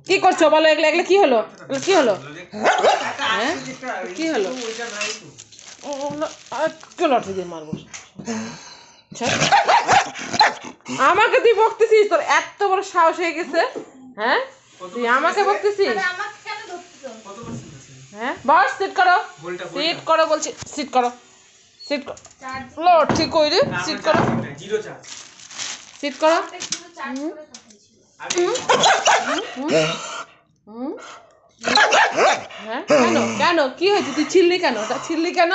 কি করছো বলো? এগুলো এগুলো কি হলো? কি হলো? কি হলো? লটে দিয়ে মারবো। আমাকে তুই বকতেছিস? তোর এত বড় সাহস হয়ে গেছে? হ্যাঁ, তুই আমাকে বকতেছিস? হ্যাঁ, বস সিট করো, সিট করো বলছি, সিট করো, সিট করো। লো ঠিক কই রে, সিট করো, সিট করো। হ্যাঁ, কেন কেন কি হয়েছে? তুই ছিললি কেন? ওটা ছিললি কেন?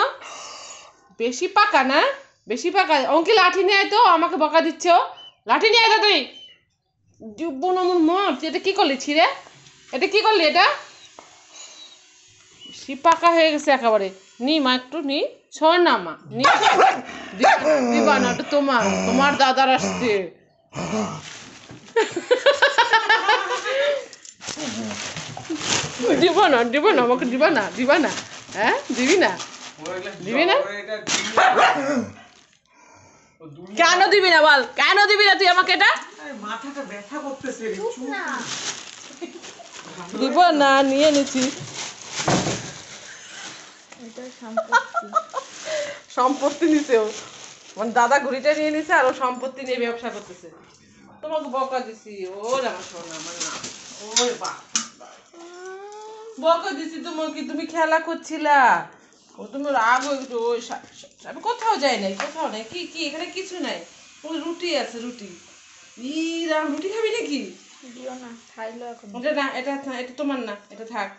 বেশি পাকা না, বেশি পাকা। অঙ্কি লাঠি নিয়ে আয় তো, আমাকে বকা দিচ্ছ। লাঠি নিয়ে আয় তো তুই। জীবন আমার মত, এটা কি করলি ছিঁড়ে? এটা কি করলি? এটা বেশি পাকা হয়ে গেছে একেবারে। নি মা, একটু নি, শোন না মা, নি। দিবা না, ওটা তোমার, তোমার দাদার আসছে। দিবা না, দিবা না, আমাকে দিবা না, দিবা না। হ্যাঁ, দিবি না, দিবি না? কেন দিবি না বল? কেন দিবি না তুই আমাকে? এটা মাথাটা ব্যথা করতেছে। দিব না, নিয়ে নিচ্ছি। সম্পত্তি নিছে ও, মানে দাদা ঘুড়িটা নিয়ে নিছে আর ও সম্পত্তি নিয়ে ব্যবসা করতেছে। তোমাকে বকা দিছি, ওর আমার শোনা আমার না, ওর বাপ বকা দিছি তোমাকে, তুমি খেলা করছিলা, ও তুমি রাগ হয়ে গেছো। ওই আমি কোথাও যাই নাই, কোথাও নাই। কি কি এখানে কিছু নাই, ওই রুটি আছে, রুটি। রাম, রুটি খাবি নাকি? দিও না, খাইলো এখন। এটা না, এটা এটা তোমার না, এটা থাক।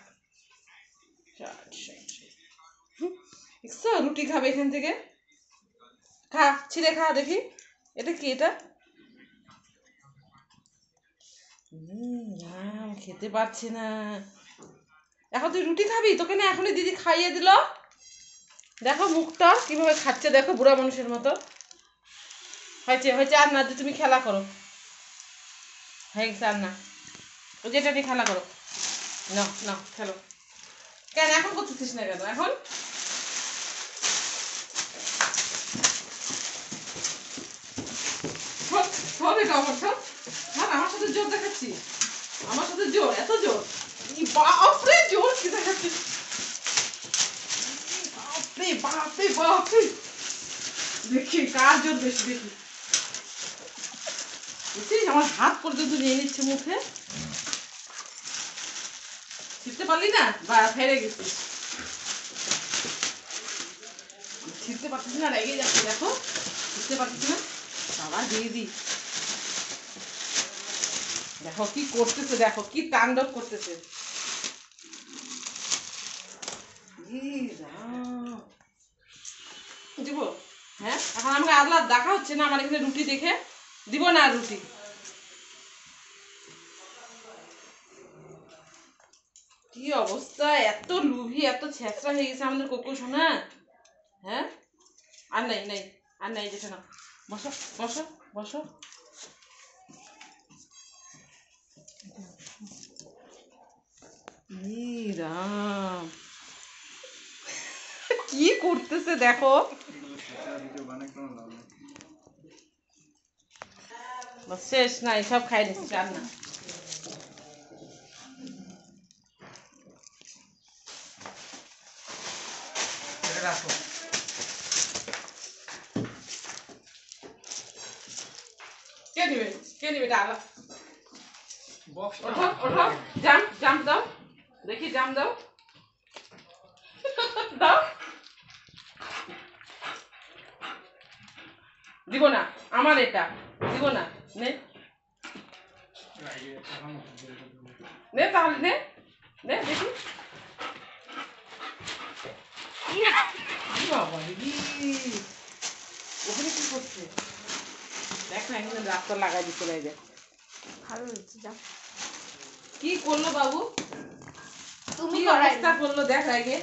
রুটি খাবে এখান থেকে, খা, ছিঁড়ে খা দেখি। এটা কি? এটা খেতে পারছি না। এখন তুই রুটি খাবি? তোকে না এখনই দিদি খাইয়ে দিল। দেখো মুখটা কিভাবে খাচ্ছে, দেখো বুড়া মানুষের মতো। হয়েছে হয়েছে, আর না, তুমি খেলা করো, হয়ে গেছে, আর না। ওই যেটা নিয়ে খেলা করো, না না খেলো। কেন এখন করতেছিস না কেন এখন? আমার সাথে জোর দেখাচ্ছি, আমার সাথে জোর, এত জোর, বাপরে জোর কি দেখাচ্ছিস? বাপরে বাপরে বাপরে, দেখি কার জোর বেশি, দেখি। বুঝছিস, আমার হাত পর্যন্ত নিয়ে নিচ্ছে মুখে। ছিঁড়তে পারলি না, বা ফেরে গেছিস। ছিঁড়তে পারছিস না, রেগে যাচ্ছে, দেখো ছিঁড়তে পারছিস না। বাবা দিয়ে দি, দেখো কি করতেছে, দেখো কি তাণ্ডব করতেছে। দিব? হ্যাঁ, এখন আমাকে আদলা দেখা হচ্ছে না আমার এখানে রুটি দেখে? দিব না রুটি। কি অবস্থা, এত লুভি, এত ছেঁচড়া হয়ে গেছে আমাদের কোকো সোনা। হ্যাঁ, আর নাই নাই, আর নাই, যেটা না। বসো বসো বসো। রাম, কি করতেছে দেখো। শেষ নাই, সব খাই নিচ্ছি, আর না। কে নিবে, কে নিবে? এটা ওঠো ওঠো, জাম্প জাম্প দাও, দেখি জাম্প দাও, দাও। দিব না, আমার এটা দিব না। নে নে তাহলে, নে নে দেখি। বাবা দিদি, ওখানে কি করছে দেখ না, এখানে রাস্তা লাগাই দিতে লাগে। ভালো হয়েছে, যা। কি করলো বাবু, তুমি কি অবস্থা করলো দেখ আগে।